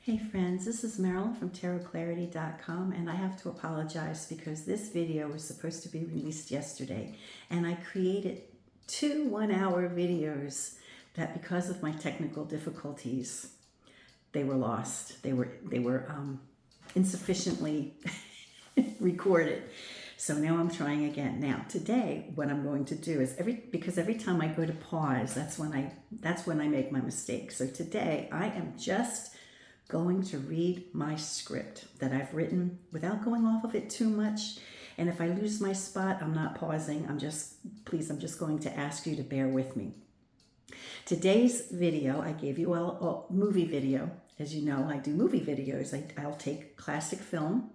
Hey friends, this is Marilyn from tarotclarity.com, and I have to apologize because this video was supposed to be released yesterday, and I created two 1-hour videos that, because of my technical difficulties, they were lost. They were insufficiently recorded. So now I'm trying again. Now today, what I'm going to do is because every time I go to pause, that's when I make my mistake. So today I am just going to read my script that I've written without going off of it too much. And if I lose my spot, I'm not pausing. I'm just going to ask you to bear with me. Today's video, I gave you a movie video. As you know, I do movie videos. I'll take classic film,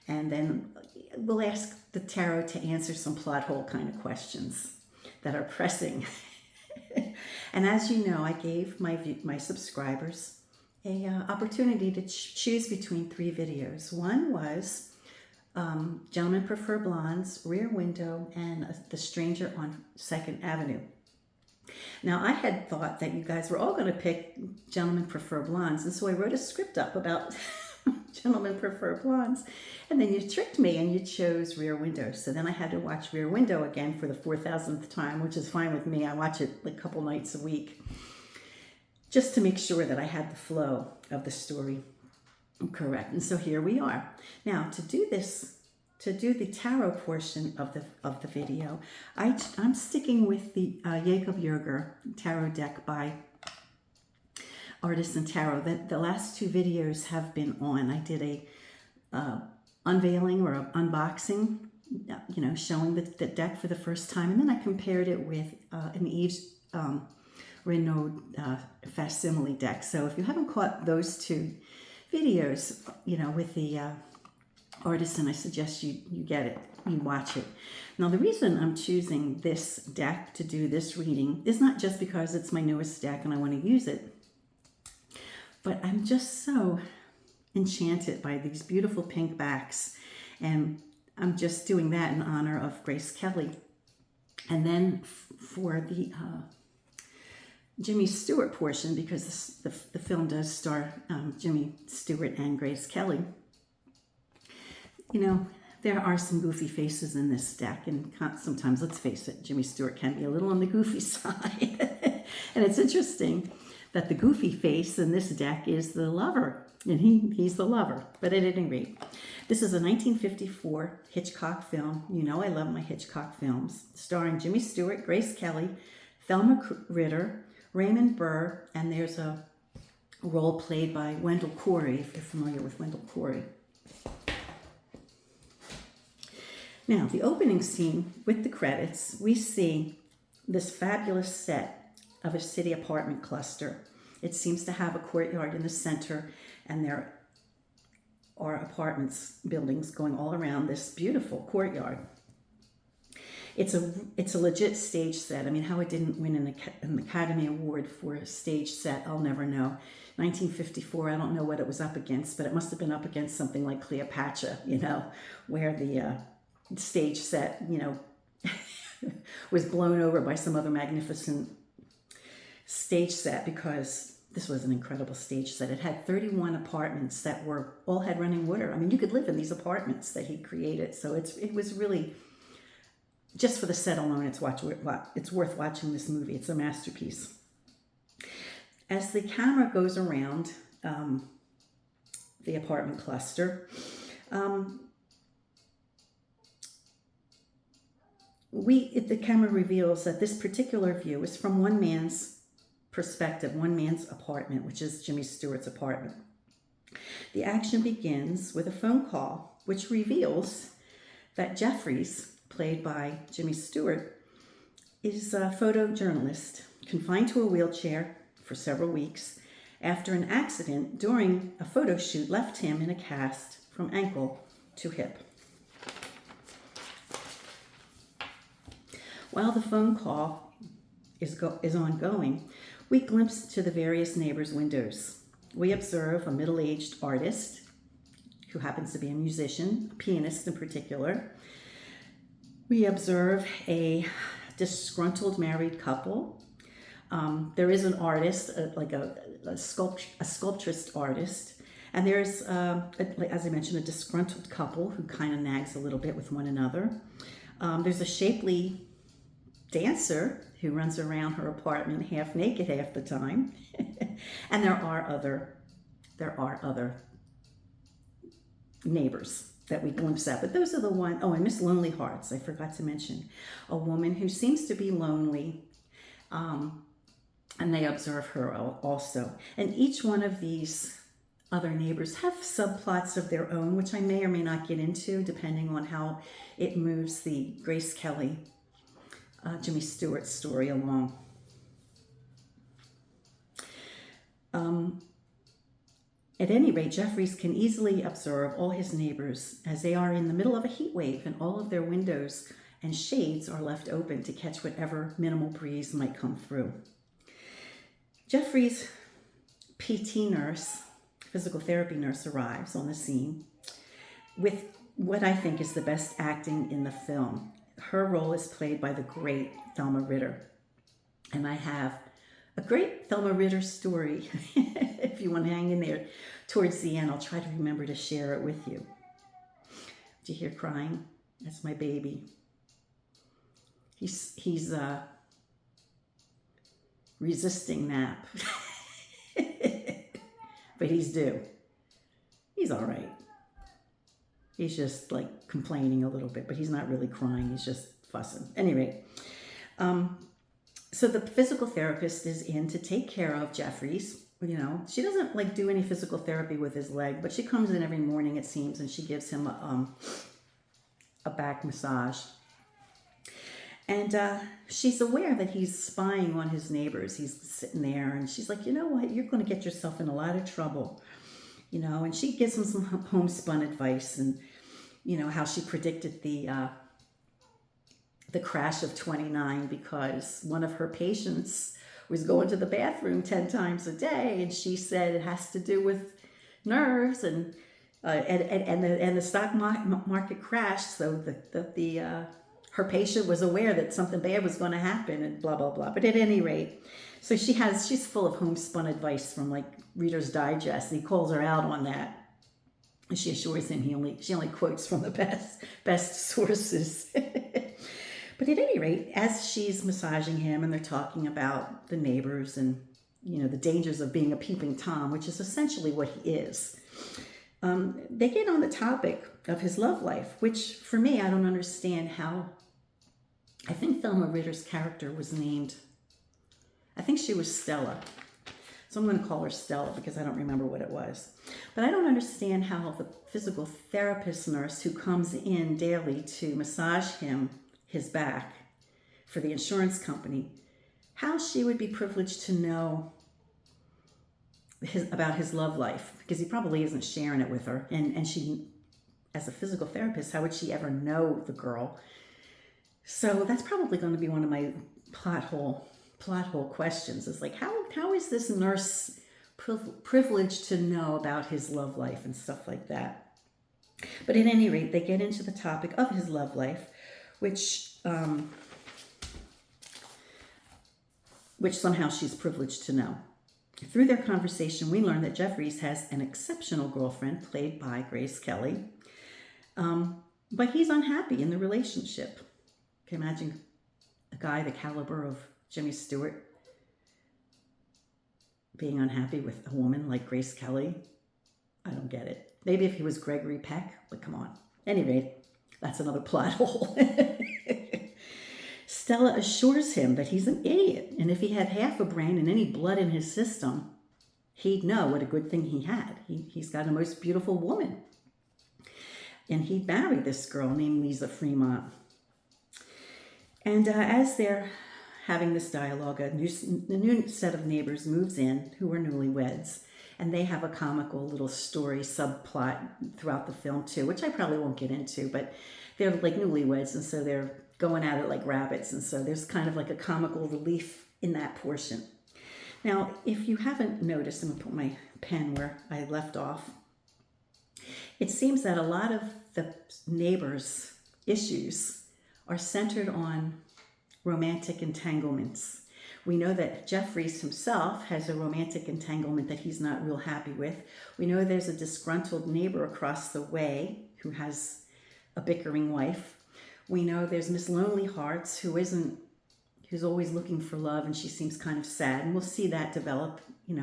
and then we'll ask the tarot to answer some plot hole kind of questions that are pressing. And as you know, I gave my subscribers a opportunity to choose between 3 videos. One was Gentlemen Prefer Blondes, Rear Window, and The Stranger on 2nd Avenue. Now, I had thought that you guys were all going to pick Gentlemen Prefer Blondes, and so I wrote a script up about Gentlemen Prefer Blondes, and then you tricked me and you chose Rear Window. So then I had to watch Rear Window again for the 4,000th time, which is fine with me. I watch it like a couple nights a week, just to make sure that I had the flow of the story correct. And so here we are. Now, to do the tarot portion of the video, I'm sticking with the Jerger tarot deck by Artisan Tarot. The last 2 videos have been on. I did a unveiling or an unboxing, showing the deck for the first time, and then I compared it with an Eve's Renaud facsimile deck. So if you haven't caught those 2 videos, with the Artisan, I suggest you get it, you watch it. Now, the reason I'm choosing this deck to do this reading is not just because it's my newest deck and I want to use it, but I'm just so enchanted by these beautiful pink backs, and I'm just doing that in honor of Grace Kelly. And then for the Jimmy Stewart portion, because the film does star Jimmy Stewart and Grace Kelly, there are some goofy faces in this deck, and sometimes, let's face it, Jimmy Stewart can be a little on the goofy side. And it's interesting that the goofy face in this deck is the lover, and he's the lover. But at any rate, this is a 1954 Hitchcock film. I love my Hitchcock films, starring Jimmy Stewart, Grace Kelly, Thelma Ritter, Raymond Burr, and there's a role played by Wendell Corey, if you're familiar with Wendell Corey. Now, the opening scene with the credits, we see this fabulous set of a city apartment cluster. It seems to have a courtyard in the center, and there are apartments, buildings going all around this beautiful courtyard. It's a legit stage set. I mean, how it didn't win an Academy Award for a stage set, I'll never know. 1954, I don't know what it was up against, but it must have been up against something like Cleopatra, where the stage set, was blown over by some other magnificent stage set, because this was an incredible stage set. It had 31 apartments that all had running water. I mean, you could live in these apartments that he created. So it was really, just for the set alone, it's worth watching this movie. It's a masterpiece. As the camera goes around the apartment cluster, the camera reveals that this particular view is from one man's perspective, one man's apartment, which is Jimmy Stewart's apartment. The action begins with a phone call, which reveals that Jeffries, played by Jimmy Stewart, is a photojournalist confined to a wheelchair for several weeks after an accident during a photo shoot left him in a cast from ankle to hip. While the phone call is ongoing, we glimpse to the various neighbors' windows. We observe a middle-aged artist who happens to be a musician, a pianist in particular. We observe a disgruntled married couple. There is an artist, like a sculpturist artist, And there's, as I mentioned, a disgruntled couple who kind of nags a little bit with one another. There's a shapely dancer who runs around her apartment half naked half the time. And there are other neighbors that we glimpse at, but those are the one. Oh, and Miss Lonely Hearts, I forgot to mention, a woman who seems to be lonely, and they observe her also. And each one of these other neighbors have subplots of their own, which I may or may not get into, depending on how it moves the Grace Kelly, Jimmy Stewart story along. At any rate, Jeffries can easily observe all his neighbors as they are in the middle of a heat wave, and all of their windows and shades are left open to catch whatever minimal breeze might come through. Jeffries' PT nurse, physical therapy nurse, arrives on the scene with what I think is the best acting in the film. Her role is played by the great Thelma Ritter. And I have a great Thelma Ritter story. If you want to hang in there towards the end, I'll try to remember to share it with you. Do you hear crying? That's my baby. He's resisting nap. But he's due. He's all right. He's just like complaining a little bit, but he's not really crying. He's just fussing. Anyway, so the physical therapist is in to take care of Jeffries. You know, she doesn't like do any physical therapy with his leg, but she comes in every morning, it seems, and she gives him a back massage. And she's aware that he's spying on his neighbors. He's sitting there, and she's like, you know what? You're going to get yourself in a lot of trouble. You know, and she gives him some homespun advice, and, you know, how she predicted the crash of 29 because one of her patients was going to the bathroom 10 times a day, and she said it has to do with nerves, and the stock market crashed, so her patient was aware that something bad was going to happen, and blah blah blah. But at any rate, so she's full of homespun advice from like Reader's Digest, and he calls her out on that. And she assures him she only quotes from the best sources. But at any rate, as she's massaging him and they're talking about the neighbors and, you know, the dangers of being a peeping Tom, which is essentially what he is, they get on the topic of his love life, which for me, I don't understand how. I think Thelma Ritter's character was named, I think she was Stella. So I'm going to call her Stella because I don't remember what it was. But I don't understand how the physical therapist nurse who comes in daily to massage his back for the insurance company, how she would be privileged to know about his love life, because he probably isn't sharing it with her. And she, as a physical therapist, how would she ever know the girl? So that's probably going to be one of my plot hole questions, is like, how is this nurse privileged to know about his love life and stuff like that? But at any rate, they get into the topic of his love life, which somehow she's privileged to know. Through their conversation, we learn that Jeffries has an exceptional girlfriend, played by Grace Kelly, but he's unhappy in the relationship. Can you imagine a guy the caliber of Jimmy Stewart being unhappy with a woman like Grace Kelly? I don't get it. Maybe if he was Gregory Peck, but come on. Anyway, that's another plot hole. Stella assures him that he's an idiot, and if he had half a brain and any blood in his system, he'd know what a good thing he had. He's got a most beautiful woman. And he'd marry this girl named Lisa Fremont. And as they're having this dialogue, a new set of neighbors moves in who are newlyweds, and they have a comical little story subplot throughout the film too, which I probably won't get into, but they're like newlyweds, and so they're going at it like rabbits, and so there's kind of like a comical relief in that portion. Now, if you haven't noticed, I'm going to put my pen where I left off. It seems that a lot of the neighbors' issues are centered on romantic entanglements, We know that Jeffries himself has a romantic entanglement that he's not real happy with. We know there's a disgruntled neighbor across the way who has a bickering wife. We know there's Miss Lonely Hearts who's always looking for love, and she seems kind of sad. And we'll see that develop,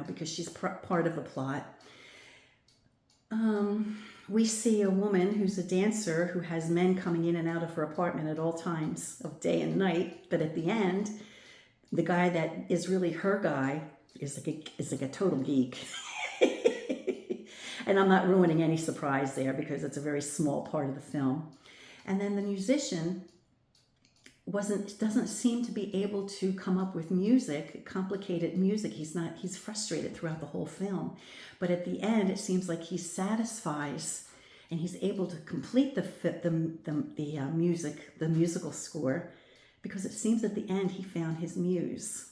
because she's part of the plot. We see a woman who's a dancer who has men coming in and out of her apartment at all times of day and night. But at the end, the guy that is really her guy is like a total geek. And I'm not ruining any surprise there because it's a very small part of the film. And then the musician doesn't seem to be able to come up with complicated music. He's frustrated throughout the whole film. But at the end, it seems like he satisfies and he's able to complete the musical score, because it seems at the end he found his muse.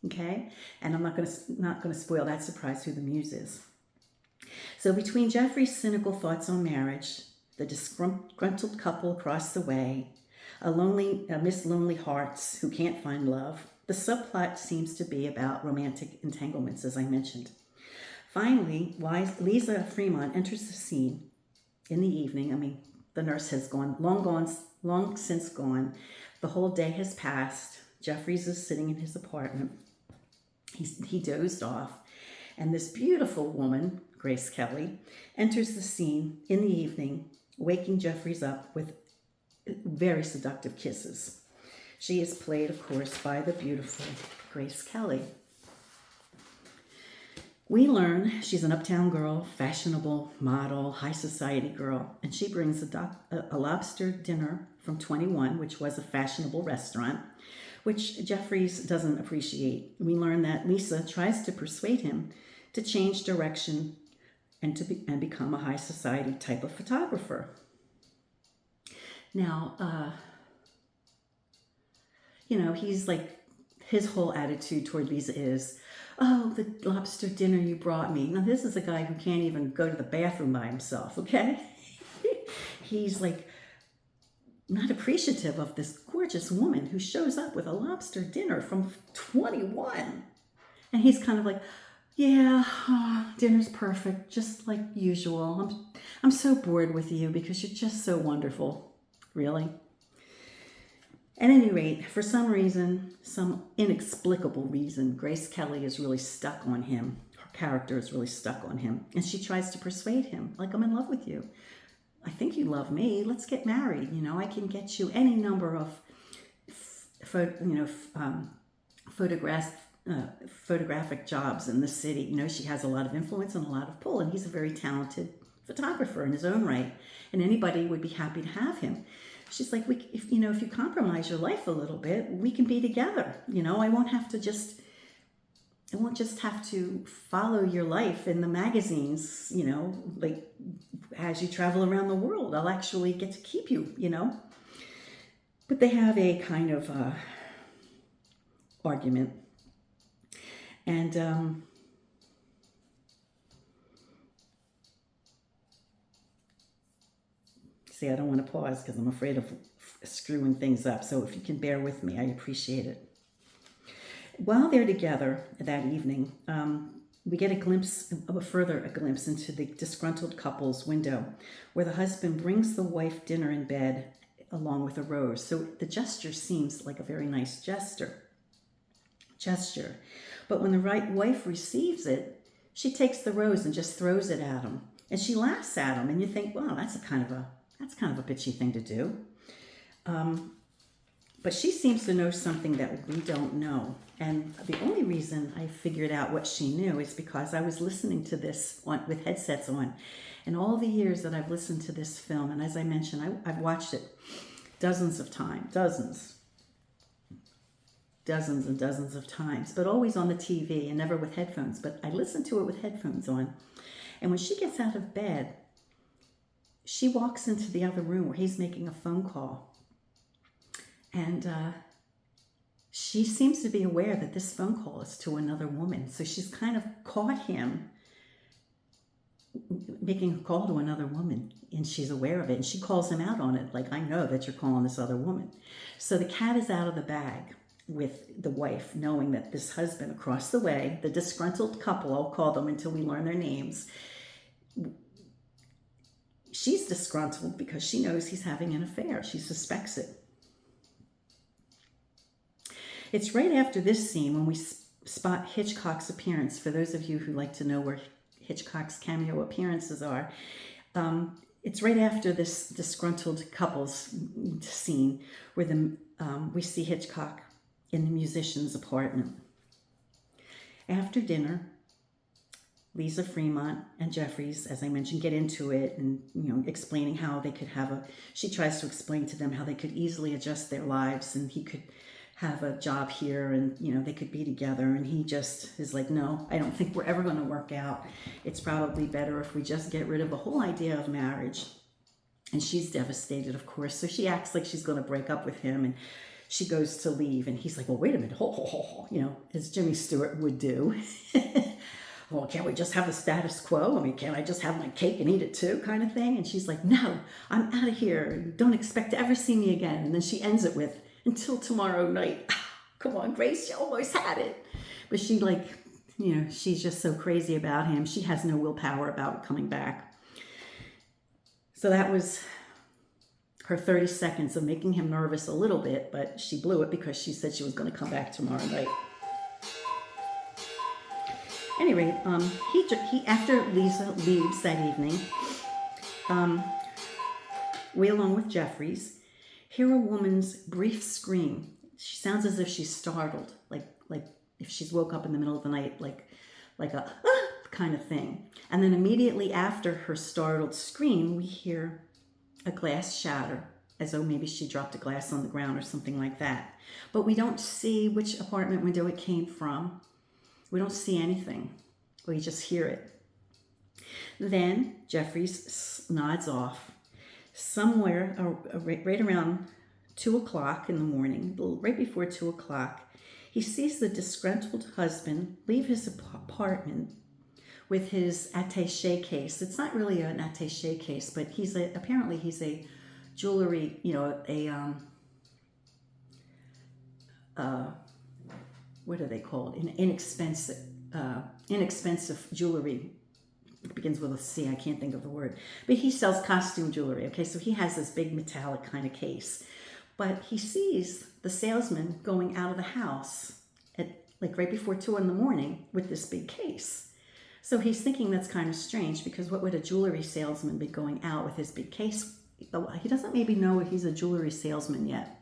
Okay? And I'm not going to spoil that surprise who the muse is. So between Jeffrey's cynical thoughts on marriage, the disgruntled couple across the way, a Miss Lonely Hearts who can't find love, the subplot seems to be about romantic entanglements, as I mentioned. Finally, Lisa Fremont enters the scene in the evening. I mean, the nurse has long since gone. The whole day has passed. Jeffries is sitting in his apartment. He dozed off. And this beautiful woman, Grace Kelly, enters the scene in the evening, waking Jeffries up with very seductive kisses. She is played, of course, by the beautiful Grace Kelly. We learn she's an uptown girl, fashionable model, high society girl, and she brings a lobster dinner from 21, which was a fashionable restaurant, which Jeffries doesn't appreciate. We learn that Lisa tries to persuade him to change direction and become a high society type of photographer. Now, he's like, his whole attitude toward Lisa is, oh, the lobster dinner you brought me. Now, this is a guy who can't even go to the bathroom by himself, okay? He's like not appreciative of this gorgeous woman who shows up with a lobster dinner from 21. And he's kind of like, yeah, dinner's perfect, just like usual. I'm so bored with you because you're just so wonderful. Really? At any rate, for some reason, some inexplicable reason, Grace Kelly is really stuck on him. Her character is really stuck on him. And she tries to persuade him, like, I'm in love with you. I think you love me. Let's get married. I can get you any number of photographic jobs in the city. She has a lot of influence and a lot of pull, and he's a very talented photographer in his own right, and anybody would be happy to have him. She's like, if you compromise your life a little bit, we can be together. I won't just have to follow your life in the magazines, like as you travel around the world. I'll actually get to keep you, But they have a kind of argument. And see, I don't want to pause because I'm afraid of screwing things up. So if you can bear with me, I appreciate it. While they're together that evening, we get a glimpse into the disgruntled couple's window, where the husband brings the wife dinner in bed along with a rose. So the gesture seems like a very nice gesture. But when the wife receives it, she takes the rose and just throws it at him. And she laughs at him, and you think, wow, that's kind of a bitchy thing to do. But she seems to know something that we don't know. And the only reason I figured out what she knew is because I was listening to this with headsets on. And all the years that I've listened to this film, and as I mentioned, I've watched it dozens of times, dozens and dozens of times, but always on the TV and never with headphones. But I listened to it with headphones on. And when she gets out of bed, she walks into the other room where he's making a phone call. And she seems to be aware that this phone call is to another woman. So she's kind of caught him making a call to another woman, and she's aware of it. And she calls him out on it, like, I know that you're calling this other woman. So the cat is out of the bag. with the wife, knowing that this husband across the way, the disgruntled couple, I'll call them until we learn their names, she's disgruntled because she knows he's having an affair. She suspects it. It's right after this scene when we spot Hitchcock's appearance. For those of you who like to know where Hitchcock's cameo appearances are, it's right after this disgruntled couple's scene where we see Hitchcock in the musician's apartment. After dinner, Lisa Fremont and Jeffries, as I mentioned, get into it and, explaining how they could she tries to explain to them how they could easily adjust their lives and he could have a job here and, they could be together. And he just is like, no, I don't think we're ever going to work out. It's probably better if we just get rid of the whole idea of marriage. And she's devastated, of course. So she acts like she's going to break up with him and she goes to leave. And he's like, well, wait a minute, as Jimmy Stewart would do. Well, can't we just have the status quo? I mean, can't I just have my cake and eat it too, kind of thing? And she's like, no, I'm out of here. Don't expect to ever see me again. And then she ends it with, until tomorrow night. Come on, Grace, you almost had it. But she she's just so crazy about him. She has no willpower about coming back. So that was her 30 seconds of making him nervous a little bit, but she blew it because she said she was going to come back tomorrow night. Anyway, he after Lisa leaves that evening, we, along with Jeffries, hear a woman's brief scream. She sounds as if she's startled, like if she's woke up in the middle of the night, like a kind of thing. And then immediately after her startled scream, we hear a glass shatter, as though maybe she dropped a glass on the ground or something like that. But we don't see which apartment window it came from. We don't see anything. We just hear it. Then Jeffries nods off. Somewhere right around 2 o'clock in the morning, right before 2 o'clock, he sees the disgruntled husband leave his apartment with his attaché case. It's not really an attaché case, but apparently he's a jewelry, what are they called? Inexpensive jewelry. It begins with a C. I can't think of the word. But he sells costume jewelry. Okay, so he has this big metallic kind of case. But he sees the salesman going out of the house at right before 2 in the morning with this big case. So he's thinking that's kind of strange because what would a jewelry salesman be going out with his big case? He doesn't maybe know if he's a jewelry salesman yet.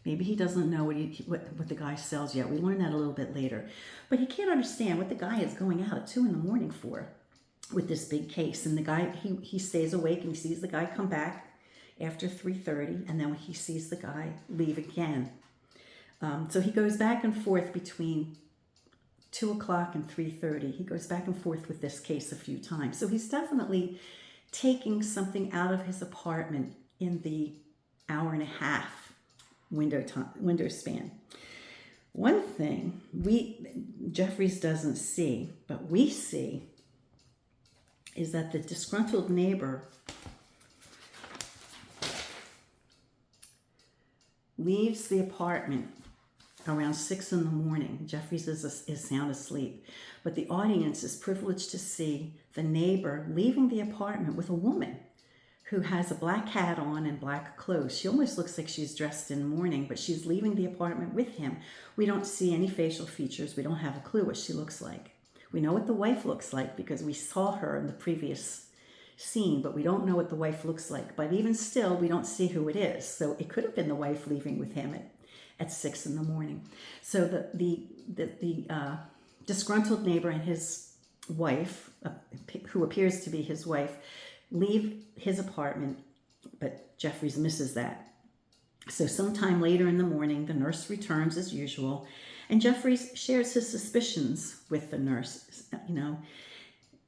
Maybe he doesn't know what the guy sells yet. We learn that a little bit later. But he can't understand what the guy is going out at 2 in the morning for with this big case. And the guy, he stays awake and he sees the guy come back after 3:30, and then he sees the guy leave again. So he goes back and forth between 2 o'clock and 3:30. He goes back and forth with this case a few times. So he's definitely taking something out of his apartment in the hour and a half window span. One thing Jeffries doesn't see, but we see, is that the disgruntled neighbor leaves the apartment around 6 in the morning. Jeffries is sound asleep, but the audience is privileged to see the neighbor leaving the apartment with a woman who has a black hat on and black clothes. She almost looks like she's dressed in mourning, but she's leaving the apartment with him. We don't see any facial features. We don't have a clue what she looks like. We know what the wife looks like because we saw her in the previous scene, but we don't know what the wife looks like. But even still, we don't see who it is. So it could have been the wife leaving with him at 6 in the morning. So the disgruntled neighbor and his wife, who appears to be his wife, leave his apartment, but Jeffries misses that. So sometime later in the morning, the nurse returns as usual, and Jeffries shares his suspicions with the nurse.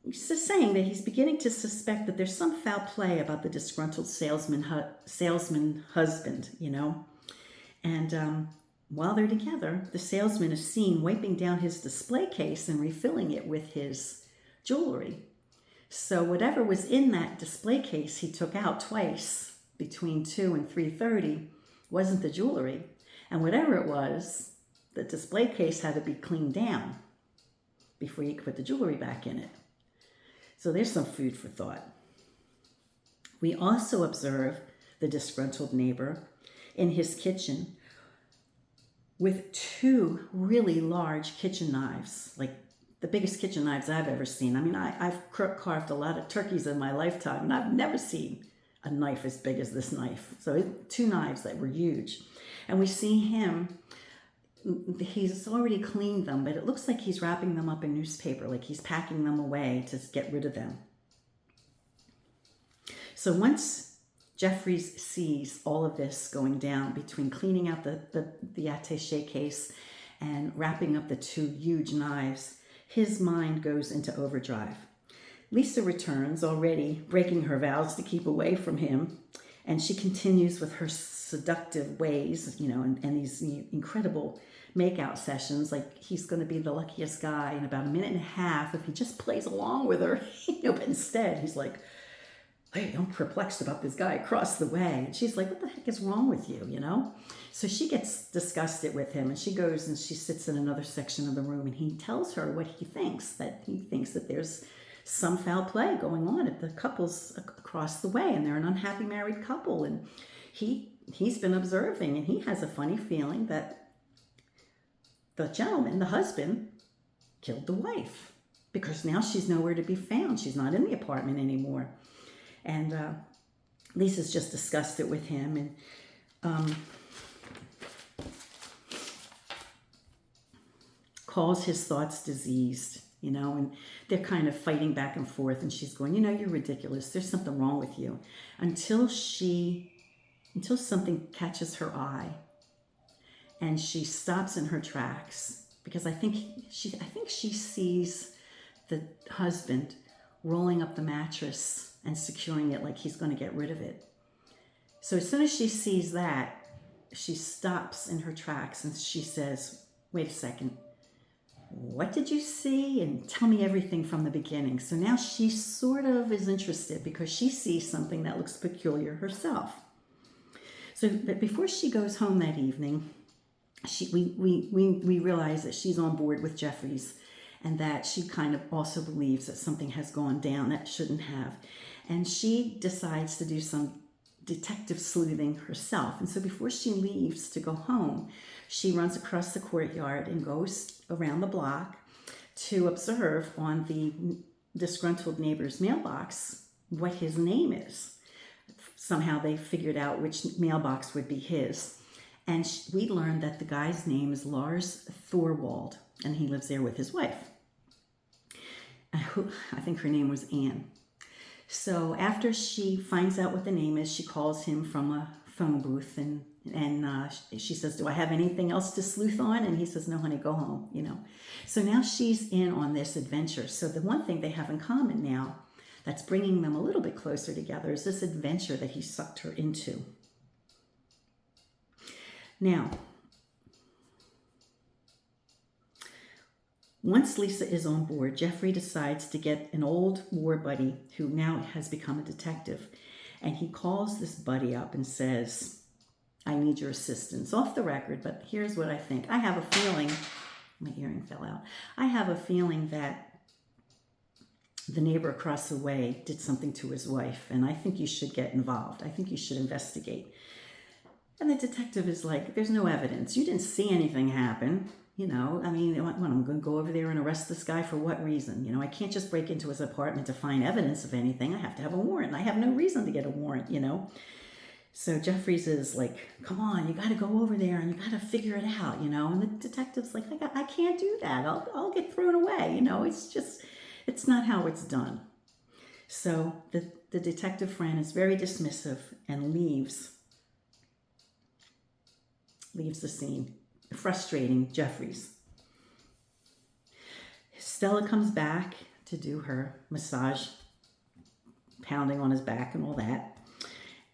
He's just saying that he's beginning to suspect that there's some foul play about the disgruntled salesman husband, And while they're together, the salesman is seen wiping down his display case and refilling it with his jewelry. So whatever was in that display case he took out twice between 2 and 3:30 wasn't the jewelry. And whatever it was the display case had to be cleaned down before you could put the jewelry back in it. So there's some food for thought. We also observe the disgruntled neighbor in his kitchen with two really large kitchen knives, like the biggest kitchen knives I've ever seen. I mean, I've carved a lot of turkeys in my lifetime, and I've never seen a knife as big as this knife. So two knives that were huge. And we see him, he's already cleaned them, but it looks like he's wrapping them up in newspaper, like he's packing them away to get rid of them. So once Jeffries sees all of this going down between cleaning out the attaché case and wrapping up the two huge knives, his mind goes into overdrive. Lisa returns, already breaking her vows to keep away from him, and she continues with her seductive ways, and these incredible makeout sessions. Like, he's going to be the luckiest guy in about a minute and a half if he just plays along with her, but instead he's like, hey, I'm perplexed about this guy across the way. And she's like, what the heck is wrong with you, So she gets disgusted with him, and she goes and she sits in another section of the room, and he tells her what he thinks that there's some foul play going on at the couples across the way, and they're an unhappy married couple. And he's been observing, and he has a funny feeling that the gentleman, the husband, killed the wife, because now she's nowhere to be found. She's not in the apartment anymore. And Lisa's just disgusted with him, and calls his thoughts diseased, and they're kind of fighting back and forth, and she's going, you're ridiculous. There's something wrong with you. Until something catches her eye, and she stops in her tracks, because I think she sees the husband rolling up the mattress and securing it like he's going to get rid of it. So as soon as she sees that, she stops in her tracks and she says, wait a second, what did you see? And tell me everything from the beginning. So now she sort of is interested because she sees something that looks peculiar herself. So, but before she goes home that evening, we realize that she's on board with Jeffries, and that she kind of also believes that something has gone down that shouldn't have. And she decides to do some detective sleuthing herself. And so before she leaves to go home, she runs across the courtyard and goes around the block to observe on the disgruntled neighbor's mailbox what his name is. Somehow they figured out which mailbox would be his. And we learned that the guy's name is Lars Thorwald, and he lives there with his wife. I think her name was Anne. So after she finds out what the name is, she calls him from a phone booth, and she says, do I have anything else to sleuth on? And he says, no, honey, go home, So now she's in on this adventure. So the one thing they have in common now that's bringing them a little bit closer together is this adventure that he sucked her into. Now, once Lisa is on board, Jeffrey decides to get an old war buddy who now has become a detective. And he calls this buddy up and says, I need your assistance. Off the record, but here's what I think. I have a feeling, my earring fell out. I have a feeling that the neighbor across the way did something to his wife, and I think you should get involved. I think you should investigate. And the detective is like, there's no evidence. You didn't see anything happen. I'm going to go over there and arrest this guy for what reason? I can't just break into his apartment to find evidence of anything. I have to have a warrant. I have no reason to get a warrant, So Jeffries is like, come on, you got to go over there and you got to figure it out, And the detective's like, I can't do that. I'll get thrown away, it's not how it's done. So the detective friend is very dismissive and leaves the scene, frustrating Jeffries. Stella comes back to do her massage, pounding on his back and all that.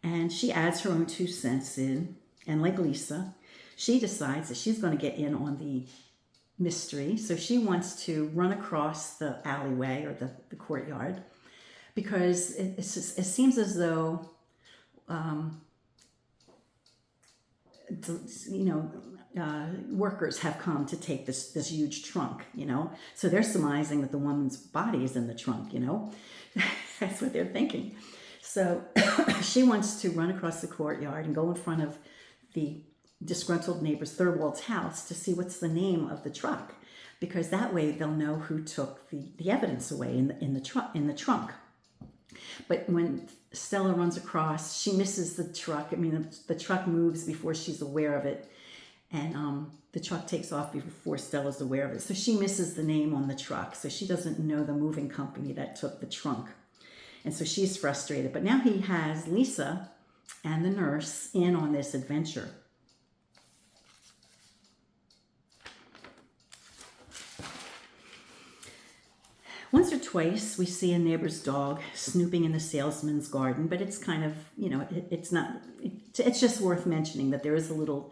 And she adds her own 2 cents in. And like Lisa, she decides that she's going to get in on the mystery. So she wants to run across the alleyway or the courtyard, because it seems as though, workers have come to take this huge trunk, you know. So they're surmising that the woman's body is in the trunk, you know. That's what they're thinking. So she wants to run across the courtyard and go in front of the disgruntled neighbor's Thirlwald's house to see what's the name of the truck, because that way they'll know who took the evidence away in the trunk. But when Stella runs across, she misses the truck. I mean, the truck moves before she's aware of it, and the truck takes off before Stella's aware of it. So she misses the name on the truck, so she doesn't know the moving company that took the trunk. And so she's frustrated. But now he has Lisa and the nurse in on this adventure. Once or twice, we see a neighbor's dog snooping in the salesman's garden, but it's kind of, you know, it's just worth mentioning that there is a little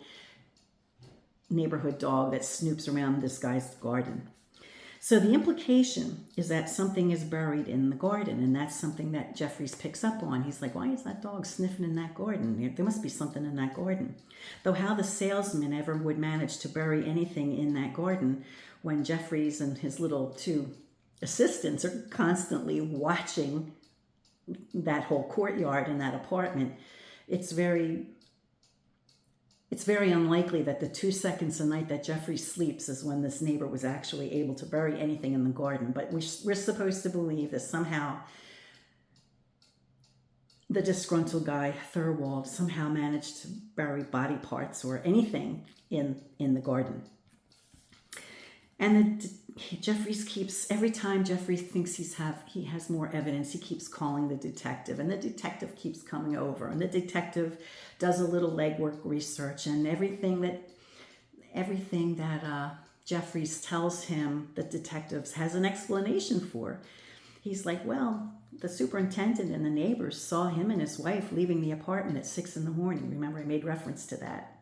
neighborhood dog that snoops around this guy's garden. So the implication is that something is buried in the garden, and that's something that Jeffries picks up on. He's like, why is that dog sniffing in that garden? There must be something in that garden. Though how the salesman ever would manage to bury anything in that garden when Jeffries and his little two assistants are constantly watching that whole courtyard in that apartment, it's very unlikely that the 2 seconds a night that Jeffrey sleeps is when this neighbor was actually able to bury anything in the garden. But we're supposed to believe that somehow the disgruntled guy, Thirlwald, somehow managed to bury body parts or anything in the garden. And Jeffries keeps, every time Jeffries thinks he has more evidence, he keeps calling the detective, and the detective keeps coming over, and the detective does a little legwork research, and everything that Jeffries tells him, the detectives has an explanation for. He's like, well, the superintendent and the neighbors saw him and his wife leaving the apartment at 6 a.m. Remember, I made reference to that.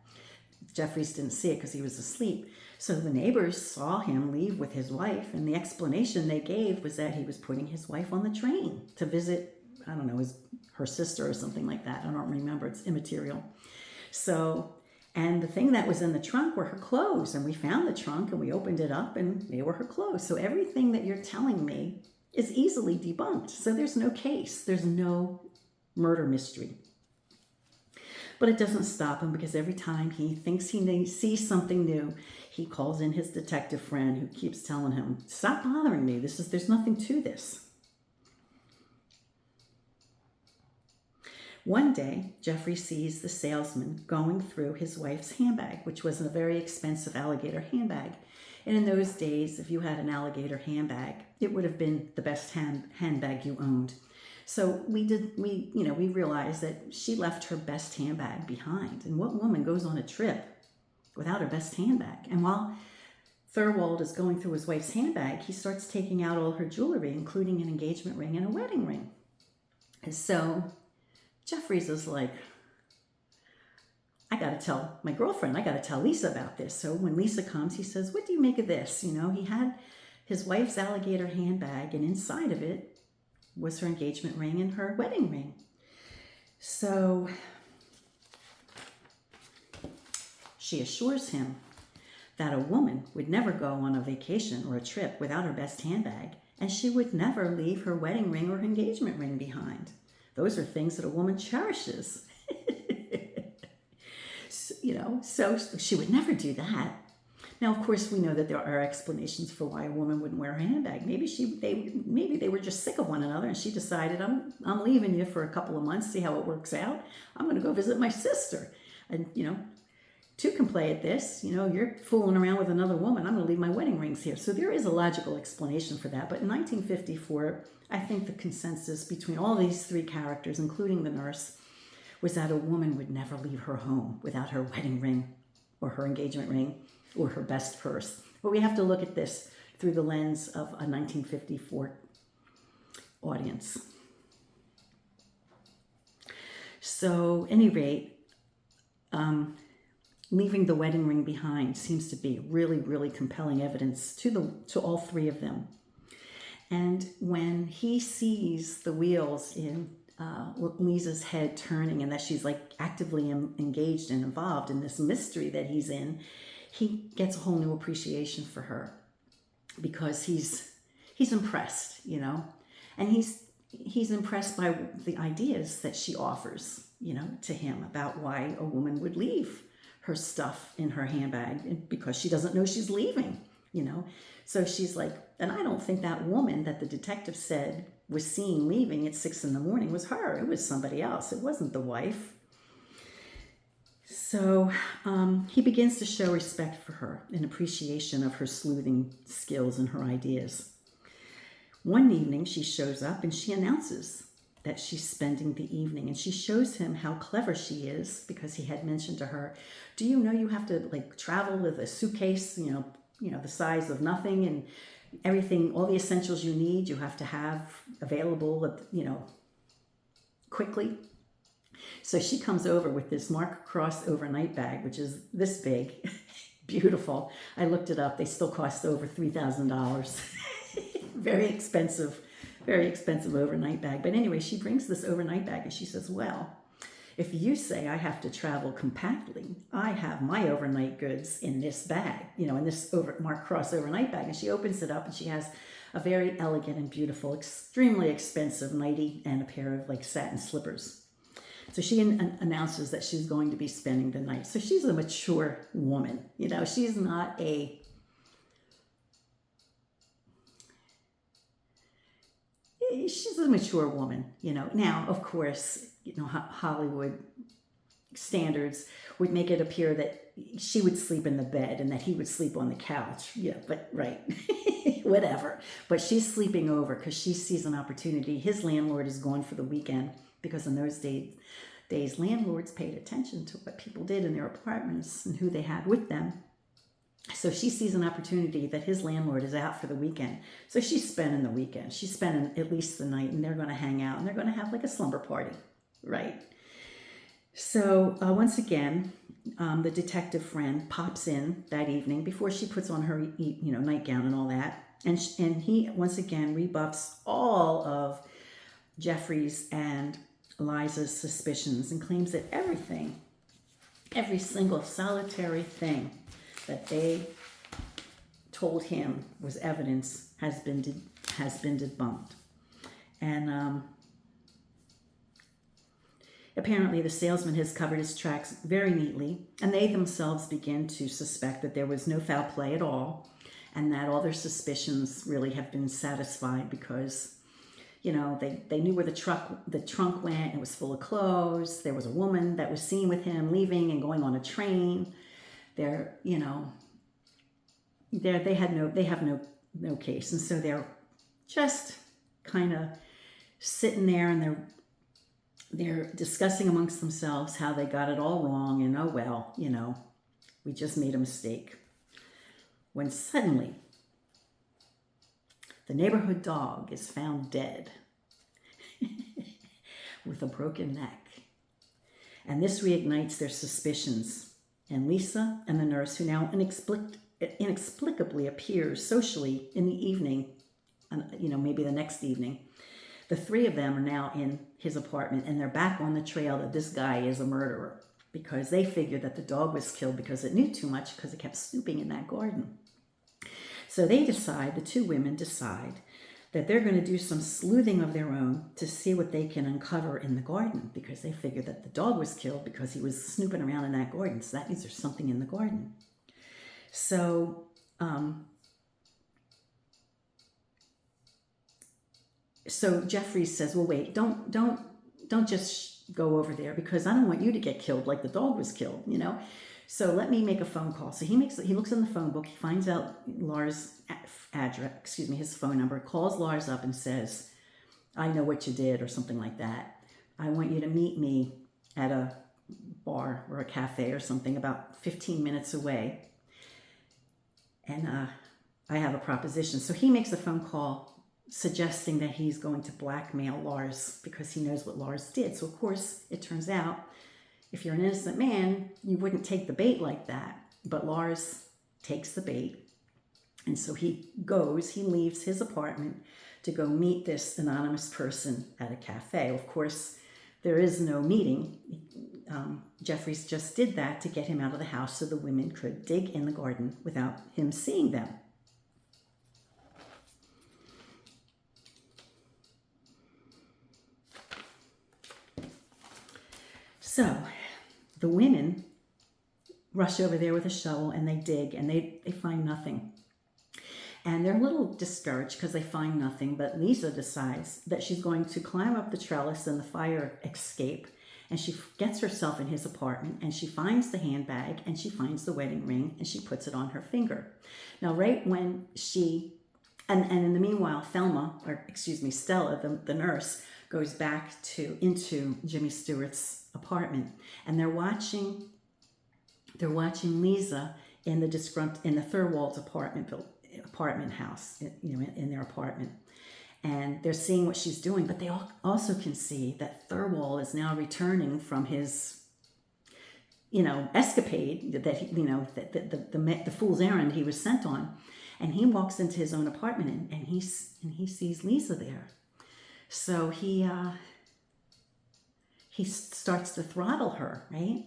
Jeffries didn't see it because he was asleep. So the neighbors saw him leave with his wife, and the explanation they gave was that he was putting his wife on the train to visit, I don't know, her sister or something like that. I don't remember. It's immaterial. So, and the thing that was in the trunk were her clothes, and we found the trunk and we opened it up and they were her clothes. So everything that you're telling me is easily debunked. So there's no case. There's no murder mystery. But it doesn't stop him, because every time he thinks he sees something new, he calls in his detective friend who keeps telling him, stop bothering me. There's nothing to this. One day, Jeffrey sees the salesman going through his wife's handbag, which was a very expensive alligator handbag. And in those days, if you had an alligator handbag, it would have been the best handbag you owned. So we realized that she left her best handbag behind. And what woman goes on a trip without her best handbag? And while Thirlwald is going through his wife's handbag, he starts taking out all her jewelry, including an engagement ring and a wedding ring. And so Jeffries is like, I got to tell my girlfriend, I got to tell Lisa about this. So when Lisa comes, he says, what do you make of this? You know, he had his wife's alligator handbag, and inside of it was her engagement ring and her wedding ring. So she assures him that a woman would never go on a vacation or a trip without her best handbag, and she would never leave her wedding ring or her engagement ring behind. Those are things that a woman cherishes. So she would never do that. Now, of course, we know that there are explanations for why a woman wouldn't wear a handbag. Maybe they were just sick of one another, and she decided, I'm leaving you for a couple of months, see how it works out. I'm going to go visit my sister. And, two can play at this. You're fooling around with another woman. I'm going to leave my wedding rings here. So there is a logical explanation for that. But in 1954, I think the consensus between all these three characters, including the nurse, was that a woman would never leave her home without her wedding ring or her engagement ring or her best purse. But we have to look at this through the lens of a 1954 audience. So, at any rate, leaving the wedding ring behind seems to be really, really compelling evidence to all three of them. And when he sees the wheels in Lisa's head turning and that she's like actively engaged and involved in this mystery that he's in, he gets a whole new appreciation for her because he's impressed, you know, and he's impressed by the ideas that she offers, you know, to him about why a woman would leave her stuff in her handbag because she doesn't know she's leaving, you know. So she's like, and I don't think that woman that the detective said was seen leaving at 6 a.m. was her. It was somebody else. It wasn't the wife. So he begins to show respect for her and appreciation of her sleuthing skills and her ideas. One evening she shows up and she announces that she's spending the evening, and she shows him how clever she is because he had mentioned to her, do you know you have to like travel with a suitcase, you know, the size of nothing, and everything, all the essentials you need, you have to have available, you know, quickly. So she comes over with this Mark Cross overnight bag, which is this big, beautiful. I looked it up. They still cost over $3,000. Very expensive overnight bag. But anyway, she brings this overnight bag and she says, well, if you say I have to travel compactly, I have my overnight goods in this bag, you know, in this Mark Cross overnight bag. And she opens it up and she has a very elegant and beautiful, extremely expensive nightie and a pair of like satin slippers. So she announces that she's going to be spending the night. So she's a mature woman, you know, she's not she's a mature woman, you know. Now, of course, you know, Hollywood standards would make it appear that she would sleep in the bed and that he would sleep on the couch. Yeah, but right, whatever. But she's sleeping over because she sees an opportunity. His landlord is gone for the weekend because in those days landlords paid attention to what people did in their apartments and who they had with them. So she sees an opportunity that his landlord is out for the weekend. So she's spending the weekend. She's spending at least the night, and they're going to hang out, and they're going to have like a slumber party, right? So once again, the detective friend pops in that evening before she puts on her, you know, nightgown and all that. And he once again rebuffs all of Jeffrey's and Liza's suspicions and claims that every single solitary thing that they told him was evidence has been debunked. And apparently the salesman has covered his tracks very neatly, and they themselves begin to suspect that there was no foul play at all, and that all their suspicions really have been satisfied because, you know, they knew where the trunk went. It was full of clothes. There was a woman that was seen with him leaving and going on a train. They have no case, and so they're just kind of sitting there and they're discussing amongst themselves how they got it all wrong, and oh well, you know, we just made a mistake. When suddenly the neighborhood dog is found dead with a broken neck, and this reignites their suspicions. And Lisa and the nurse, who now inexplicably appears socially in the evening, you know, maybe the next evening, the three of them are now in his apartment, and they're back on the trail that this guy is a murderer because they figured that the dog was killed because it knew too much because it kept snooping in that garden. So the two women decide that they're going to do some sleuthing of their own to see what they can uncover in the garden, because they figured that the dog was killed because he was snooping around in that garden. So that means there's something in the garden. So, so Jeffrey says, well, wait, don't just go over there because I don't want you to get killed like the dog was killed, you know? So let me make a phone call. So he looks in the phone book, he finds out Lars' address, his phone number, calls Lars up and says, I know what you did, or something like that. I want you to meet me at a bar or a cafe or something about 15 minutes away. And I have a proposition. So he makes a phone call suggesting that he's going to blackmail Lars because he knows what Lars did. So of course, it turns out, if you're an innocent man, you wouldn't take the bait like that. But Lars takes the bait. And so he leaves his apartment to go meet this anonymous person at a cafe. Of course, there is no meeting. Jeffries just did that to get him out of the house so the women could dig in the garden without him seeing them. So the women rush over there with a shovel and they dig and they find nothing. And they're a little discouraged because they find nothing, but Lisa decides that she's going to climb up the trellis and the fire escape, and she gets herself in his apartment and she finds the handbag and she finds the wedding ring and she puts it on her finger. Now, right when and in the meanwhile, Stella, the nurse, goes back into Jimmy Stewart's apartment, and they're watching Lisa in the Thurwald's apartment house, in their apartment, and they're seeing what she's doing. But they also can see that Thurwald is now returning from his, escapade that the fool's errand he was sent on, and he walks into his own apartment and he sees Lisa there. So he starts to throttle her, right?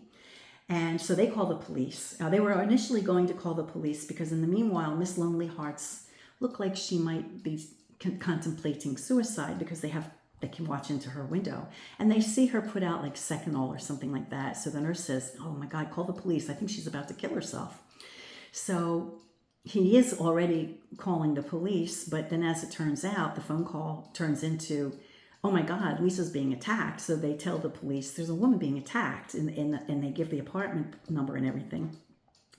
And so they call the police. Now, they were initially going to call the police because in the meanwhile, Miss Lonely Hearts looked like she might be contemplating suicide because they can watch into her window. And they see her put out like Seconal or something like that. So the nurse says, "Oh my God, call the police. I think she's about to kill herself." So he is already calling the police, but then as it turns out, the phone call turns into, "Oh my God, Lisa's being attacked." So they tell the police there's a woman being attacked, and they give the apartment number and everything.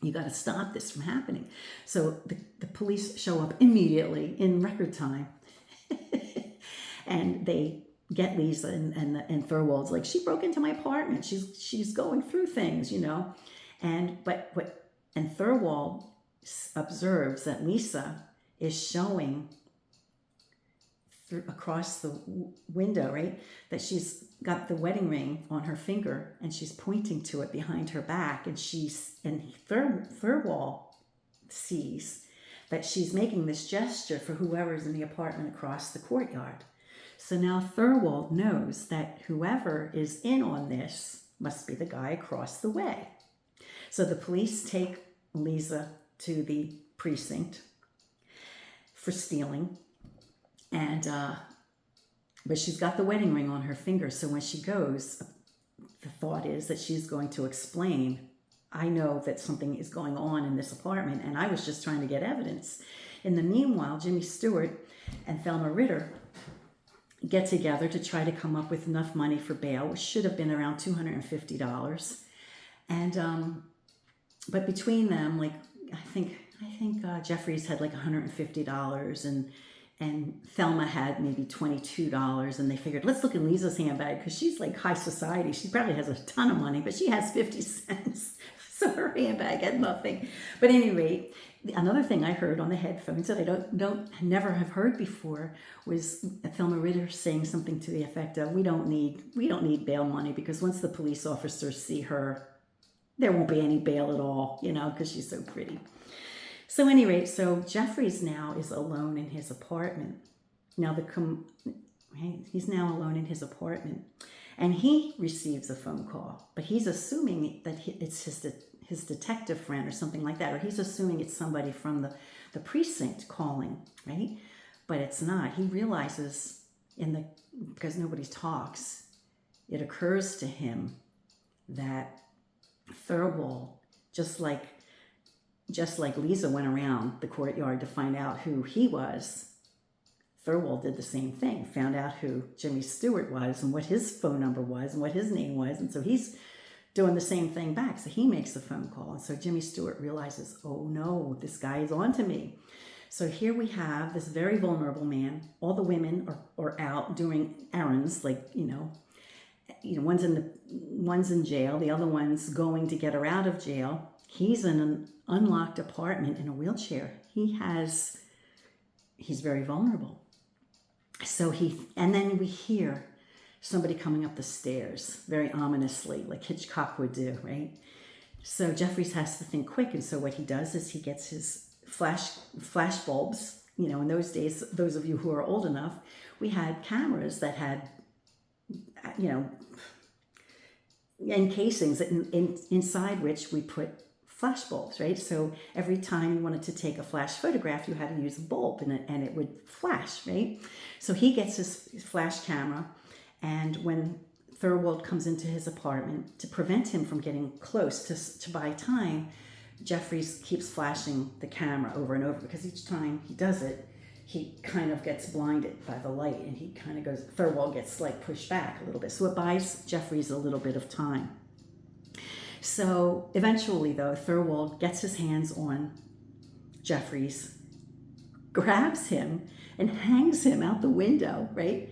You got to stop this from happening. So the police show up immediately in record time, and they get Lisa, and Thurwald's like, "She broke into my apartment. She's going through things, and Thurwald observes that Lisa is showing across the window, right, that she's got the wedding ring on her finger and she's pointing to it behind her back, and Thurwald sees that she's making this gesture for whoever's in the apartment across the courtyard. So now Thurwald knows that whoever is in on this must be the guy across the way. So the police take Lisa to the precinct for stealing. And but she's got the wedding ring on her finger, so when she goes, the thought is that she's going to explain, "I know that something is going on in this apartment, and I was just trying to get evidence." In the meanwhile, Jimmy Stewart and Thelma Ritter get together to try to come up with enough money for bail, which should have been around $250. And but between them, like I think Jeffries had like $150, and Thelma had maybe $22, and they figured, let's look at Lisa's handbag because she's like high society. She probably has a ton of money, but she has 50 cents. So her handbag had nothing. But at any rate, another thing I heard on the headphones that I never have heard before was Thelma Ritter saying something to the effect of, we don't need bail money because once the police officers see her, there won't be any bail at all, because she's so pretty. So anyway, so Jeffries now is alone in his apartment. Now he's now alone in his apartment, and he receives a phone call, but he's assuming that it's his detective friend or something like that, or he's assuming it's somebody from the precinct calling, right? But it's not. He realizes because nobody talks, it occurs to him that Thurwald, just like Lisa went around the courtyard to find out who he was, Thurwald did the same thing, found out who Jimmy Stewart was and what his phone number was and what his name was. And so he's doing the same thing back. So he makes a phone call. And so Jimmy Stewart realizes, oh no, this guy is on to me. So here we have this very vulnerable man. All the women are out doing errands, like, one's in jail, the other one's going to get her out of jail. He's in an unlocked apartment in a wheelchair. He's very vulnerable. So and then we hear somebody coming up the stairs very ominously, like Hitchcock would do, right? So Jeffries has to think quick, and so what he does is he gets his flash bulbs, in those days, those of you who are old enough, we had cameras that had, encasings inside which we put flash bulbs, right? So every time you wanted to take a flash photograph, you had to use a bulb and it would flash, right? So he gets his flash camera, and when Thurwald comes into his apartment, to prevent him from getting close to buy time, Jeffries keeps flashing the camera over and over, because each time he does it, he kind of gets blinded by the light, and he kind of goes, Thurwald gets like pushed back a little bit. So it buys Jeffries a little bit of time. So eventually, though, Thurwald gets his hands on Jeffries, grabs him, and hangs him out the window, right?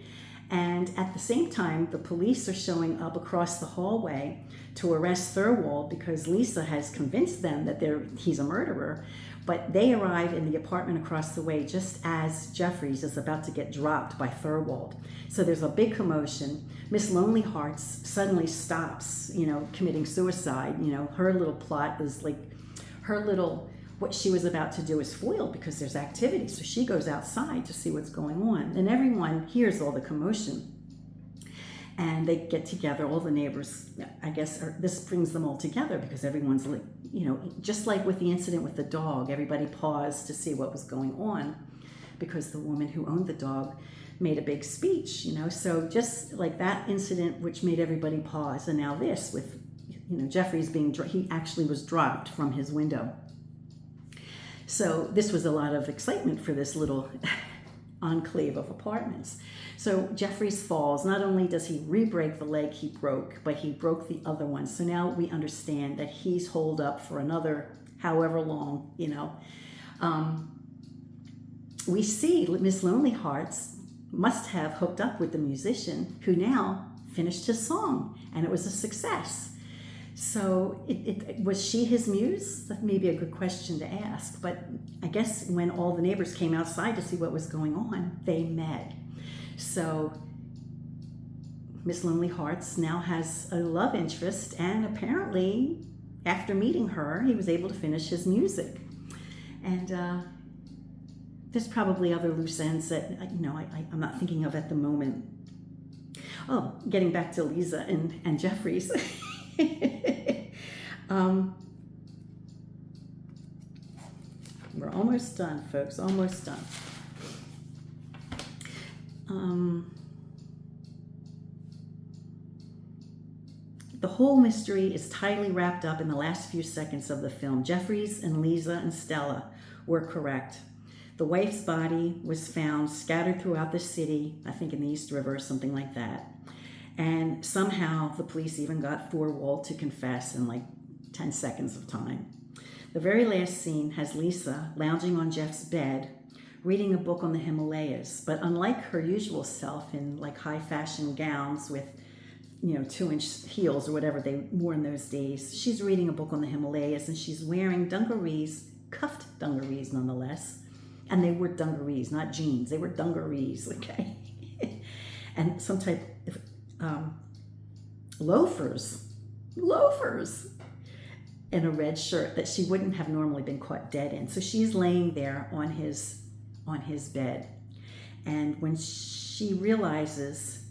And at the same time, the police are showing up across the hallway to arrest Thurwald, because Lisa has convinced them that he's a murderer. But they arrive in the apartment across the way just as Jeffries is about to get dropped by Thurwald. So there's a big commotion. Miss Lonely Hearts suddenly stops, committing suicide. Her little plot is like, what she was about to do is foiled because there's activity. So she goes outside to see what's going on. And everyone hears all the commotion. And they get together, all the neighbors, I guess, this brings them all together, because everyone's like, just like with the incident with the dog, everybody paused to see what was going on, because the woman who owned the dog made a big speech, So just like that incident, which made everybody pause, and now this with, Jeffries he actually was dropped from his window. So this was a lot of excitement for this little enclave of apartments. So Jeffries falls. Not only does he re-break the leg he broke, but he broke the other one. So now we understand that he's holed up for another however long, We see Miss Lonely Hearts must have hooked up with the musician, who now finished his song, and it was a success. So it was she his muse? That may be a good question to ask. But I guess when all the neighbors came outside to see what was going on, they met. So Miss Lonely Hearts now has a love interest, and apparently after meeting her, he was able to finish his music. And there's probably other loose ends that I'm not thinking of at the moment. Oh, getting back to Lisa and Jeffries. We're almost done, folks, almost done. The whole mystery is tightly wrapped up in the last few seconds of the film. Jeffries and Lisa and Stella were correct. The wife's body was found scattered throughout the city, I think in the East River or something like that. And somehow the police even got Thorwald to confess in like 10 seconds of time. The very last scene has Lisa lounging on Jeff's bed, reading a book on the Himalayas. But unlike her usual self in like high fashion gowns with 2-inch heels or whatever they wore in those days, she's reading a book on the Himalayas, and she's wearing dungarees, cuffed dungarees nonetheless. And they were dungarees, not jeans. They were dungarees, okay? And some type of loafers, and a red shirt that she wouldn't have normally been caught dead in. So she's laying there on his bed. And when she realizes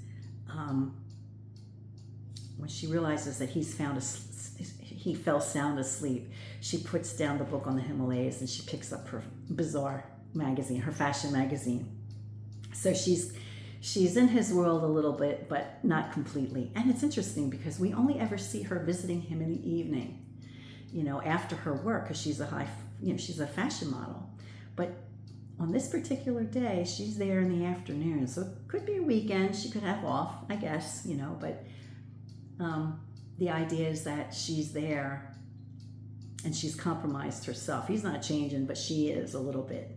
that he fell sound asleep, she puts down the book on the Himalayas and she picks up her bizarre magazine, her fashion magazine. So she's in his world a little bit, but not completely. And it's interesting because we only ever see her visiting him in the evening, after her work, because she's she's a fashion model. But on this particular day, she's there in the afternoon. So it could be a weekend. She could have off, I guess, but the idea is that she's there and she's compromised herself. He's not changing, but she is a little bit.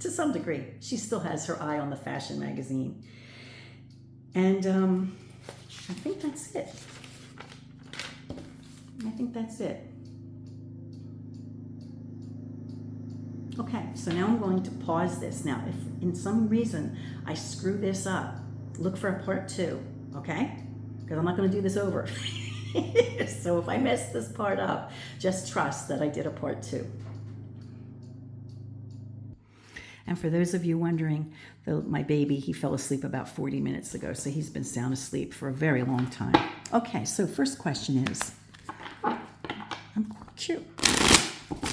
To some degree, she still has her eye on the fashion magazine. And I think that's it. Okay, so now I'm going to pause this. Now, if in some reason I screw this up, look for a part 2, okay? Because I'm not going to do this over. So if I mess this part up, just trust that I did a part 2. And for those of you wondering, my baby, he fell asleep about 40 minutes ago, so he's been sound asleep for a very long time. Okay, so first question is, I'm cute.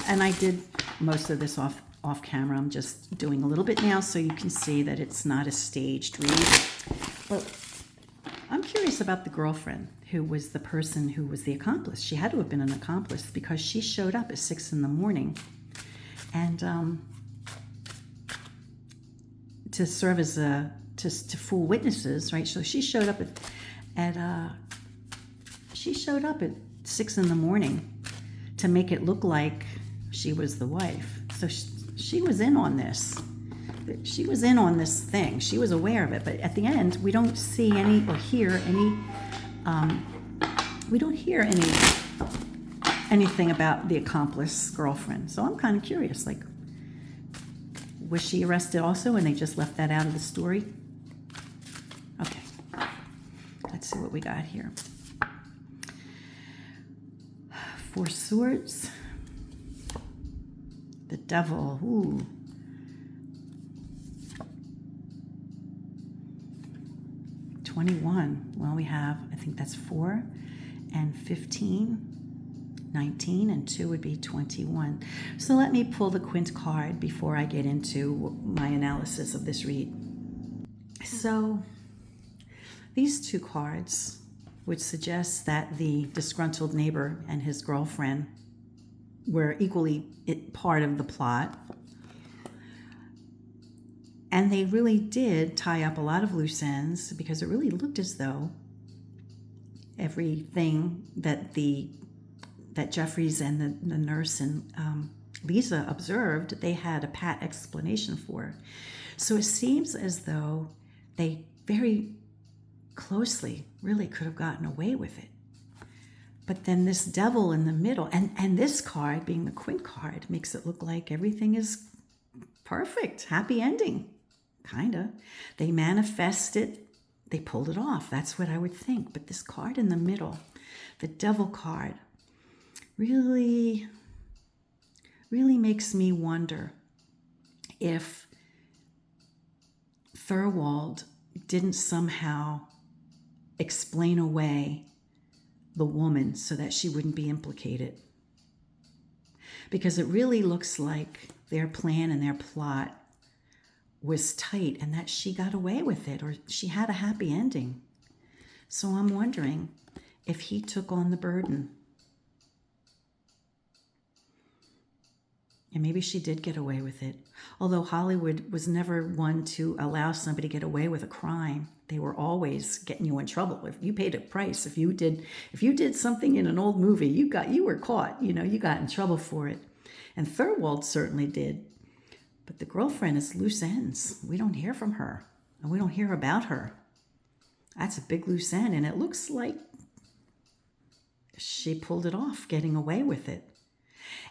And I did most of this off camera. I'm just doing a little bit now so you can see that it's not a staged read. But I'm curious about the girlfriend who was the person who was the accomplice. She had to have been an accomplice because she showed up at 6 in the morning and to serve as to fool witnesses, right? So she showed up at 6 in the morning to make it look like she was the wife. So she was in on this. She was in on this thing. She was aware of it. But at the end, we don't see any or hear any. We don't hear anything about the accomplice girlfriend. So I'm kind of curious. Like, was she arrested also, and they just left that out of the story? Okay. Let's see what we got here. 4 swords. The devil. Ooh. 21. Well, we have, I think that's 4 and 15, 19, and 2 would be 21. So let me pull the quint card before I get into my analysis of this read. So these 2 cards would suggest that the disgruntled neighbor and his girlfriend were equally part of the plot. And they really did tie up a lot of loose ends because it really looked as though everything that Jeffries and the nurse and Lisa observed, they had a pat explanation for. So it seems as though they very closely really could have gotten away with it. But then this devil in the middle, and this card, being the quint card, makes it look like everything is perfect, happy ending, kind of. They manifest it, they pulled it off. That's what I would think. But this card in the middle, the devil card, really makes me wonder if Thorwald didn't somehow explain away the woman so that she wouldn't be implicated. Because it really looks like their plan and their plot was tight and that she got away with it, or she had a happy ending. So I'm wondering if he took on the burden. And maybe she did get away with it. Although Hollywood was never one to allow somebody to get away with a crime. They were always getting you in trouble. If you paid a price, if you did something in an old movie, you were caught, you got in trouble for it. And Thorwald certainly did. But the girlfriend is loose ends. We don't hear from her, and we don't hear about her. That's a big loose end, and it looks like she pulled it off, getting away with it.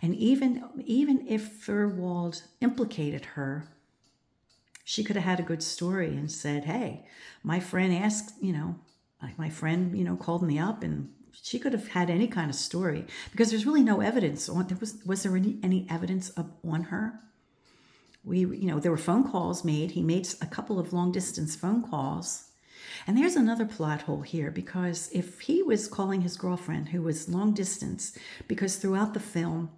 And even if Thorwald implicated her, she could have had a good story and said, hey, my friend asked, my friend, called me up, and she could have had any kind of story because there's really no evidence on, was there any evidence on her? There were phone calls made. He made a couple of long distance phone calls. And there's another plot hole here, because if he was calling his girlfriend, who was long distance, because throughout the film,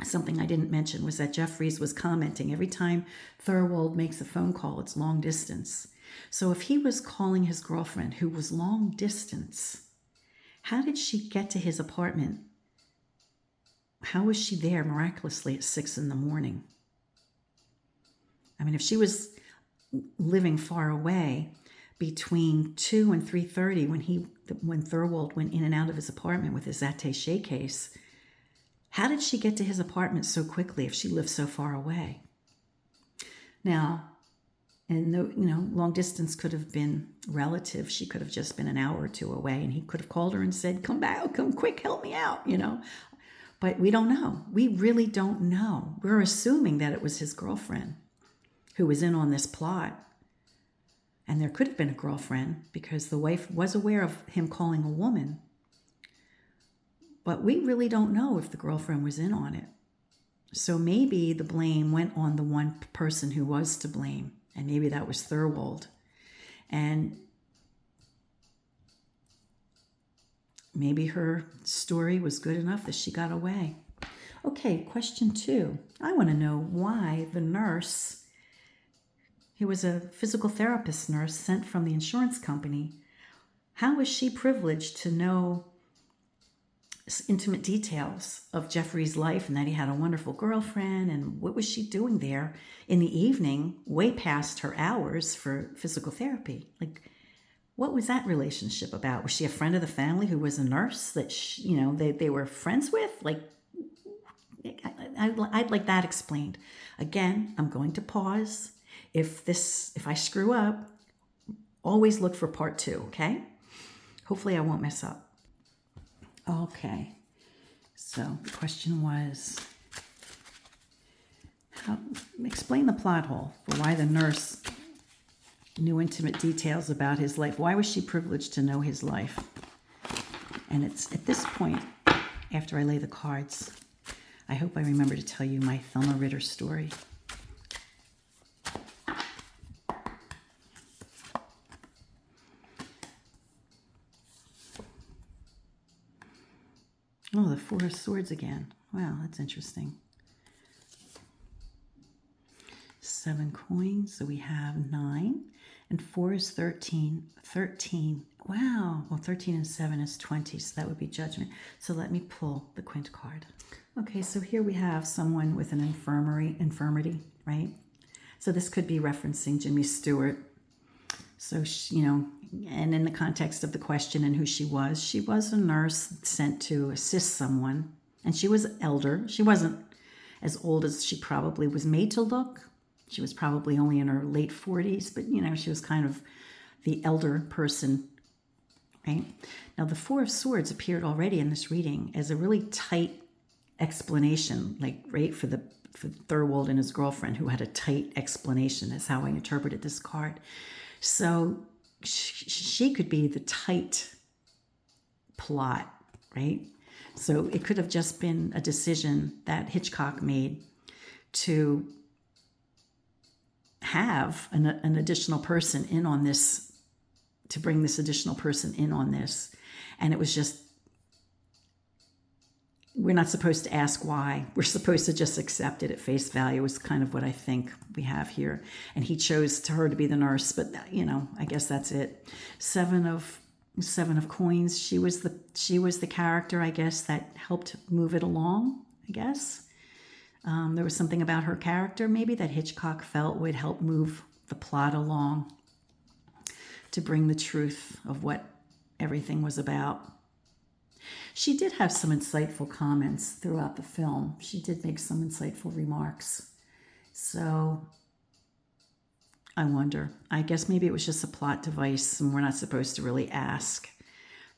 something I didn't mention was that Jeffries was commenting every time Thorwald makes a phone call, it's long distance. So if he was calling his girlfriend, who was long distance, how did she get to his apartment? How was she there miraculously at 6 in the morning? I mean, if she was living far away between 2 and 3:30 when Thorwald went in and out of his apartment with his attaché case, how did she get to his apartment so quickly if she lived so far away? Now, and long distance could have been relative. She could have just been an hour or 2 away, and he could have called her and said, come back, come quick, help me out, But we don't know. We really don't know. We're assuming that it was his girlfriend who was in on this plot. And there could have been a girlfriend because the wife was aware of him calling a woman. But we really don't know if the girlfriend was in on it. So maybe the blame went on the one person who was to blame, and maybe that was Thorwald. And maybe her story was good enough that she got away. Okay, question 2. I want to know why the nurse, who was a physical therapist nurse sent from the insurance company, how was she privileged to know intimate details of Jeffrey's life and that he had a wonderful girlfriend, and what was she doing there in the evening, way past her hours for physical therapy? Like, what was that relationship about? Was she a friend of the family who was a nurse that they were friends with? Like, I'd like that explained. Again, I'm going to pause. If I screw up, always look for part 2, okay? Hopefully I won't mess up. Okay, so the question was, explain the plot hole for why the nurse knew intimate details about his life. Why was she privileged to know his life? And it's at this point, after I lay the cards, I hope I remember to tell you my Thelma Ritter story. Oh, the 4 of Swords again. Wow, that's interesting. 7 coins, so we have 9. And 4 is 13. 13. Wow. Well, 13 and 7 is 20, so that would be Judgment. So let me pull the Quint card. Okay, so here we have someone with an infirmity, right? So this could be referencing Jimmy Stewart. So, and in the context of the question and who she was a nurse sent to assist someone. And she was elder. She wasn't as old as she probably was made to look. She was probably only in her late 40s, but, she was kind of the elder person, right? Now, the 4 of Swords appeared already in this reading as a really tight explanation, like, right, for Thorwald and his girlfriend, who had a tight explanation. That's how I interpreted this card. So she could be the tight plot, right? So it could have just been a decision that Hitchcock made to have an additional person in on this, to bring this additional person in on this. And it was just, we're not supposed to ask why. We're supposed to just accept it at face value is kind of what I think we have here. And he chose her to be the nurse, but I guess that's it. 7 of coins. She was the character, I guess, that helped move it along, I guess. There was something about her character maybe that Hitchcock felt would help move the plot along to bring the truth of what everything was about. She did have some insightful comments throughout the film. She did make some insightful remarks. So I wonder. I guess maybe it was just a plot device and we're not supposed to really ask,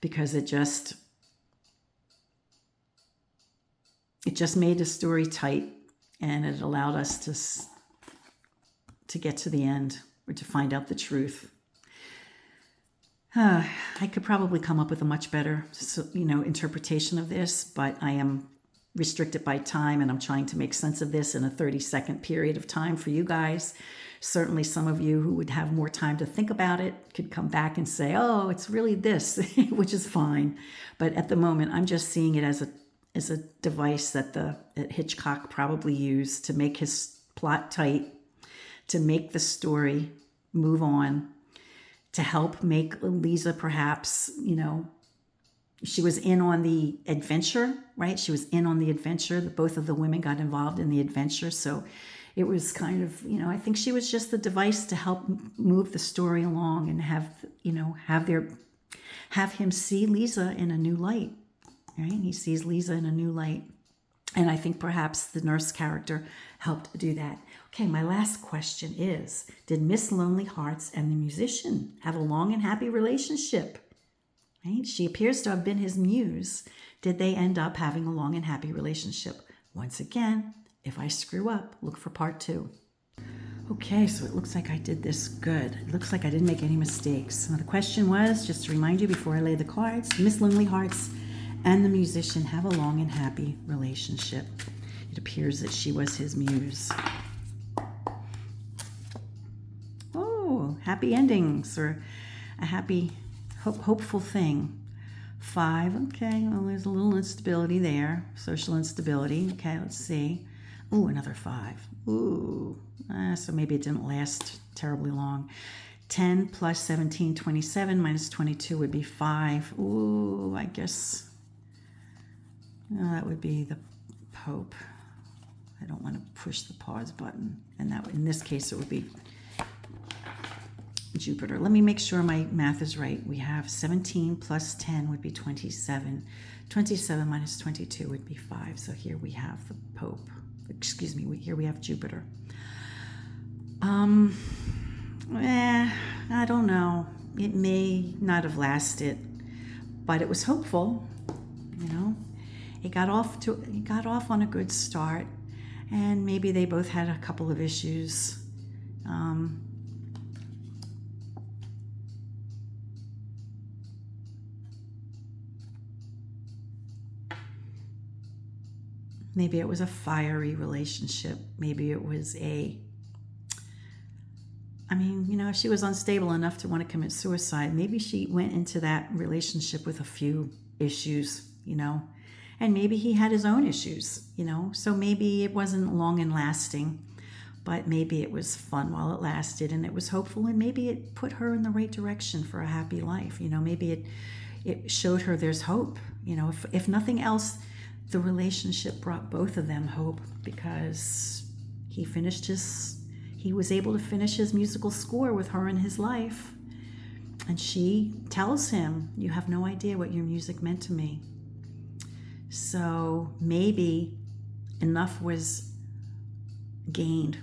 because it just made the story tight and it allowed us to get to the end or to find out the truth. I could probably come up with a much better, interpretation of this, but I am restricted by time and I'm trying to make sense of this in a 30-second period of time for you guys. Certainly some of you who would have more time to think about it could come back and say, oh, it's really this, which is fine. But at the moment, I'm just seeing it as a device that Hitchcock probably used to make his plot tight, to make the story move on, to help make Lisa perhaps, she was in on the adventure, right? She was in on the adventure. Both of the women got involved in the adventure. So it was kind of, I think she was just the device to help move the story along and have him see Lisa in a new light, right? He sees Lisa in a new light. And I think perhaps the nurse character helped do that. Okay, my last question is, did Miss Lonely Hearts and the musician have a long and happy relationship? Right? She appears to have been his muse. Did they end up having a long and happy relationship? Once again, if I screw up, look for part 2. Okay, so it looks like I did this good. It looks like I didn't make any mistakes. Now the question was, just to remind you before I lay the cards, Miss Lonely Hearts and the musician have a long and happy relationship. It appears that she was his muse. Oh, happy endings, or a happy, hopeful thing. 5, okay, well, there's a little instability there, social instability. Okay, let's see. Ooh, another 5. Ooh, so maybe it didn't last terribly long. 10 plus 17, 27, minus 22 would be 5. Ooh, I guess that would be the Pope. I don't want to push the pause button. And that in this case, it would be Jupiter. Let me make sure my math is right. We have 17 plus 10 would be 27. 27 minus 22 would be 5. So here we have the Pope. Excuse me, here we have Jupiter. I don't know. It may not have lasted, but it was hopeful. You know, it got off on a good start, and maybe they both had a couple of issues. Maybe it was a fiery relationship. Maybe it was if she was unstable enough to want to commit suicide, maybe she went into that relationship with a few issues, and maybe he had his own issues, so maybe it wasn't long and lasting, but maybe it was fun while it lasted, and it was hopeful, and maybe it put her in the right direction for a happy life. Maybe it showed her there's hope. If nothing else, the relationship brought both of them hope, because he was able to finish his musical score with her in his life. And she tells him, "You have no idea what your music meant to me." So maybe enough was gained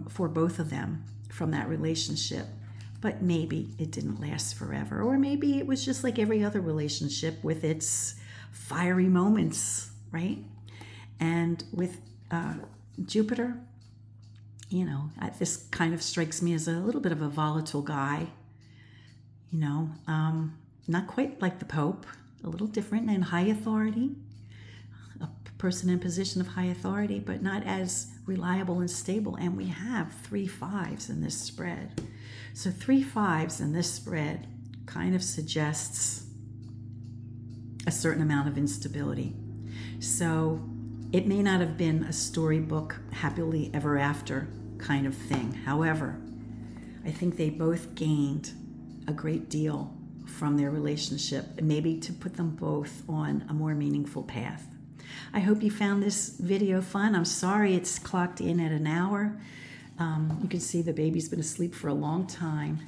for both of them from that relationship. But maybe it didn't last forever. Or maybe it was just like every other relationship with its fiery moments, right? And with Jupiter, this kind of strikes me as a little bit of a volatile guy, not quite like the Pope, a little different, and high authority, a person in position of high authority, but not as reliable and stable. And we have 3 5s in this spread. So 3 5s in this spread kind of suggests a certain amount of instability. So it may not have been a storybook happily ever after kind of thing. However, I think they both gained a great deal from their relationship, maybe to put them both on a more meaningful path. I hope you found this video fun. I'm sorry it's clocked in at an hour. You can see the baby's been asleep for a long time.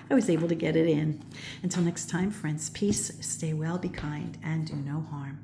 I was able to get it in. Until next time, friends, peace, stay well, be kind, and do no harm.